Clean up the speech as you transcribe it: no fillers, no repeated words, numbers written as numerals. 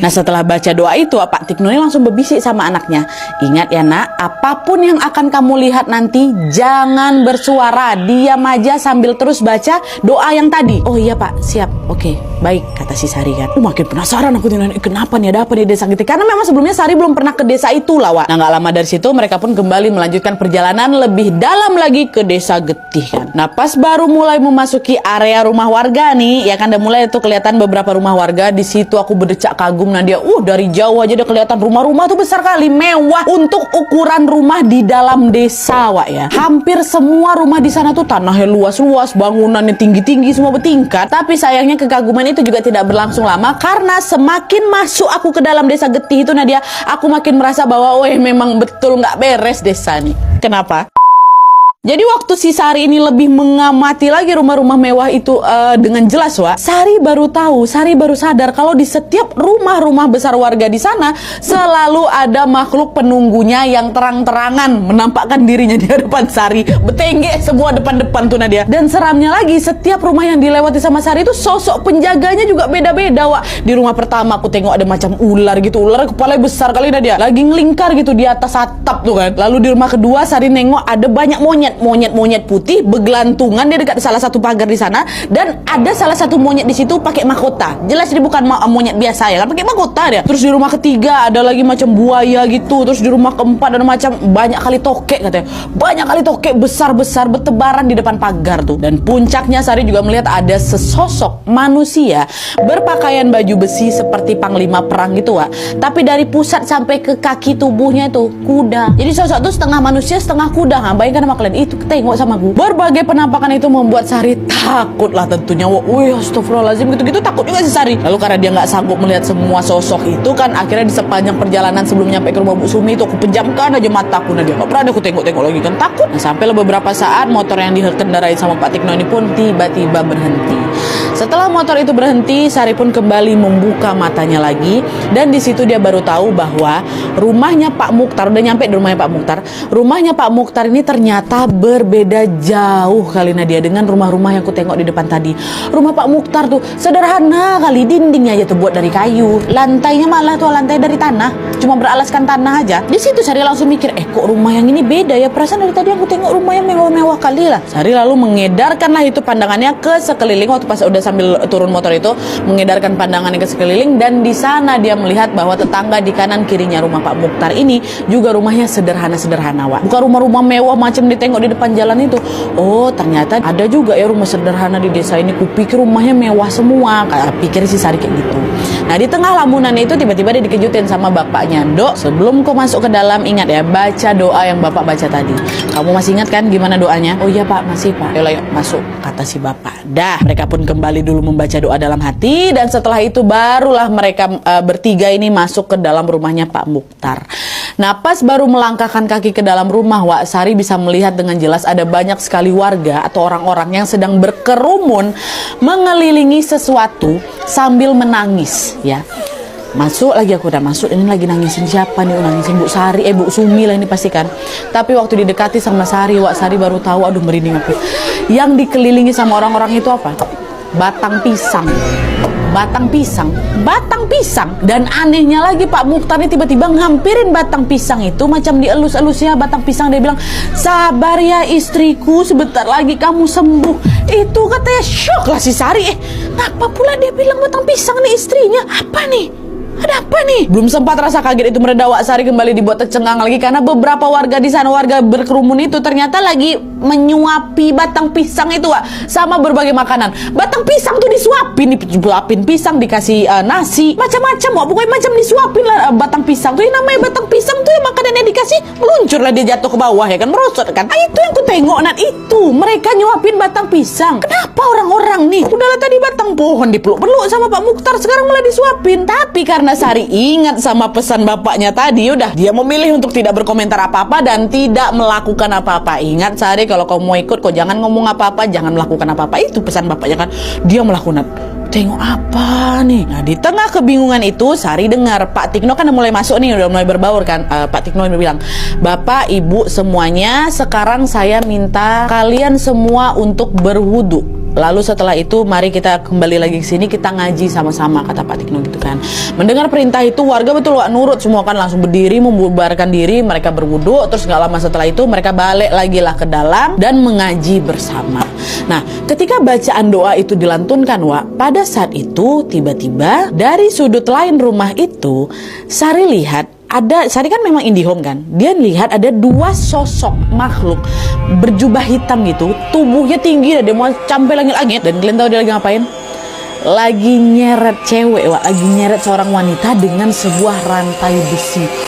Nah setelah baca doa itu Pak Tikno ini langsung berbisik sama anaknya. Ingat ya nak, apapun yang akan kamu lihat nanti jangan bersuara, diam aja sambil terus baca doa yang tadi. Oh iya Pak, siap. Oke, baik, kata si Sari kan. Makin penasaran aku nih, kenapa nih, ada apa di desa Getih? Karena memang sebelumnya Sari belum pernah ke desa itu lah Wak. Nah gak lama dari situ mereka pun kembali melanjutkan perjalanan lebih dalam lagi ke desa Getih kan. Nah pas baru mulai memasuki area rumah warga nih, ya kan udah mulai itu kelihatan beberapa rumah warga. Di situ aku berdecak kagum Nadia. Dari jauh aja udah kelihatan rumah-rumah tuh besar kali, mewah untuk ukuran rumah di dalam desa Wak ya. Hampir semua rumah di sana tuh tanahnya luas-luas, bangunannya tinggi-tinggi, semua bertingkat. Tapi sayangnya kekaguman itu juga tidak berlangsung lama, karena semakin masuk aku ke dalam desa Getih itu Nadia, aku makin merasa bahwa memang betul nggak beres desa nih. Kenapa? Jadi waktu si Sari ini lebih mengamati lagi rumah-rumah mewah itu dengan jelas Wak, Sari baru tahu, Sari baru sadar kalau di setiap rumah-rumah besar warga di sana selalu ada makhluk penunggunya yang terang-terangan menampakkan dirinya di hadapan Sari. Betengge semua depan-depan tuh Nadia. Dan seramnya lagi, setiap rumah yang dilewati sama Sari itu sosok penjaganya juga beda-beda Wak. Di rumah pertama aku tengok ada macam ular gitu, ular kepalanya besar kali Nadia, lagi ngelingkar gitu di atas atap tuh kan. Lalu di rumah kedua Sari nengok ada banyak monyet putih bergelantungan dia dekat salah satu pagar di sana, dan ada salah satu monyet di situ pakai mahkota. Jelas dia bukan monyet biasa ya kan, pakai mahkota dia. Terus di rumah ketiga ada lagi macam buaya gitu. Terus di rumah keempat ada macam banyak kali tokek katanya. Banyak kali tokek besar-besar bertebaran di depan pagar tuh. Dan puncaknya Sari juga melihat ada sesosok manusia berpakaian baju besi seperti panglima perang gitu Wak. Tapi dari pusat sampai ke kaki tubuhnya itu kuda. Jadi sosok itu setengah manusia setengah kuda. Bayangkan sama kalian itu, tengok sama gue. Berbagai penampakan itu membuat Sari takut lah tentunya. Wih astagfirullahaladzim, gitu-gitu takut juga si Sari. Lalu karena dia nggak sanggup melihat semua sosok itu kan, akhirnya di sepanjang perjalanan sebelum nyampe ke rumah Bu Sumi itu aku pejamkan aja mataku. Nah dia nggak pernah aku tengok-tengok lagi kan, takut. Nah sampai beberapa saat motor yang dikendarai sama Pak Tikno ini pun tiba-tiba berhenti. Setelah motor itu berhenti, Sari pun kembali membuka matanya lagi, dan di situ dia baru tahu bahwa rumahnya Pak Mukhtar, udah nyampe di rumahnya Pak Mukhtar. Rumahnya Pak Mukhtar ini ternyata berbeda jauh kali Nadia dengan rumah-rumah yang aku tengok di depan tadi. Rumah Pak Mukhtar tuh sederhana kali, dindingnya aja tuh buat dari kayu, lantainya malah tuh lantai dari tanah, cuma beralaskan tanah aja. Di situ Sari langsung mikir, kok rumah yang ini beda ya, perasaan dari tadi aku tengok rumah yang mewah-mewah kali lah. Sari lalu mengedarkanlah itu pandangannya ke sekeliling waktu pas udah sambil turun motor itu, mengedarkan pandangannya ke sekeliling, dan di sana dia melihat bahwa tetangga di kanan kirinya rumah Pak Mukhtar ini juga rumahnya sederhana-sederhana Wak. Bukan rumah-rumah mewah macam ditengok di depan jalan itu. Oh ternyata ada juga ya rumah sederhana di desa ini. Kupikir rumahnya mewah semua, pikir si Sari kayak gitu. Nah di tengah lamunannya itu tiba-tiba dia dikejutin sama bapaknya. Dok, sebelum kau masuk ke dalam ingat ya, baca doa yang bapak baca tadi. Kamu masih ingat kan gimana doanya? Oh iya Pak, masih Pak. Yuk masuk, kata si bapak. Dah, mereka pun kembali dulu membaca doa dalam hati, dan setelah itu barulah mereka bertiga ini masuk ke dalam rumahnya Pak Mukhtar. Nah pas baru melangkahkan kaki ke dalam rumah Wak, Sari bisa melihat dengan jelas ada banyak sekali warga atau orang-orang yang sedang berkerumun mengelilingi sesuatu sambil menangis ya. Masuk lagi, aku udah masuk, ini lagi nangisin siapa nih? Nangisin Bu Sari, Bu Sumi lah ini pasti kan. Tapi waktu didekati sama Sari Wak, Sari baru tahu, aduh merinding aku. Yang dikelilingi sama orang-orang itu apa? Batang pisang. Batang pisang. Dan anehnya lagi Pak Mukhtar ini tiba-tiba ngampirin batang pisang itu, macam dielus-elus ya batang pisang. Dia bilang, sabar ya istriku, sebentar lagi kamu sembuh. Itu katanya shock lah si Sari. Kenapa pula dia bilang batang pisang nih istrinya? Apa nih? Ada apa nih? Belum sempat rasa kaget itu mereda Wak, Sari kembali dibuat tercengang lagi karena beberapa warga di sana, warga berkerumun itu ternyata lagi menyuapi batang pisang itu Wak sama berbagai makanan. Batang pisang tuh disuapin pisang, dikasih nasi, macam-macam Wak. Pokoknya macam disuapin lah batang pisang tuh. Yang namanya batang pisang tuh yang makanannya dikasih meluncur lah, dia jatuh ke bawah ya kan, merosot kan. Itu yang ku tengok Nat, itu mereka nyuapin batang pisang. Kenapa orang-orang nih udahlah tadi batang pohon dipeluk-peluk sama Pak Mukhtar, sekarang malah disuapin. Tapi karena Sari ingat sama pesan bapaknya tadi, udah dia memilih untuk tidak berkomentar apa-apa dan tidak melakukan apa-apa. Ingat Sari, kalau kau mau ikut kau jangan ngomong apa-apa, jangan melakukan apa-apa. Itu pesan bapaknya kan. Dia melakukan, tengok apa nih. Nah di tengah kebingungan itu Sari dengar Pak Tikno kan udah mulai masuk nih, udah mulai berbaur kan. Pak Tikno bilang, Bapak Ibu semuanya, sekarang saya minta kalian semua untuk berwudu. Lalu setelah itu mari kita kembali lagi ke sini, kita ngaji sama-sama, kata Pak Tikno gitu kan. Mendengar perintah itu warga betul Wak nurut, semua kan langsung berdiri membubarkan diri, mereka berwudu. Terus gak lama setelah itu mereka balik lagi lah ke dalam dan mengaji bersama. Nah, ketika bacaan doa itu dilantunkan Wak, pada saat itu tiba-tiba dari sudut lain rumah itu Sari lihat Sari kan memang IndiHome kan, dia lihat ada dua sosok makhluk berjubah hitam gitu, tubuhnya tinggi dan dia mau sampai langit-langit. Dan kalian tahu dia lagi ngapain? Lagi nyeret cewek, Wak. Lagi nyeret seorang wanita dengan sebuah rantai besi.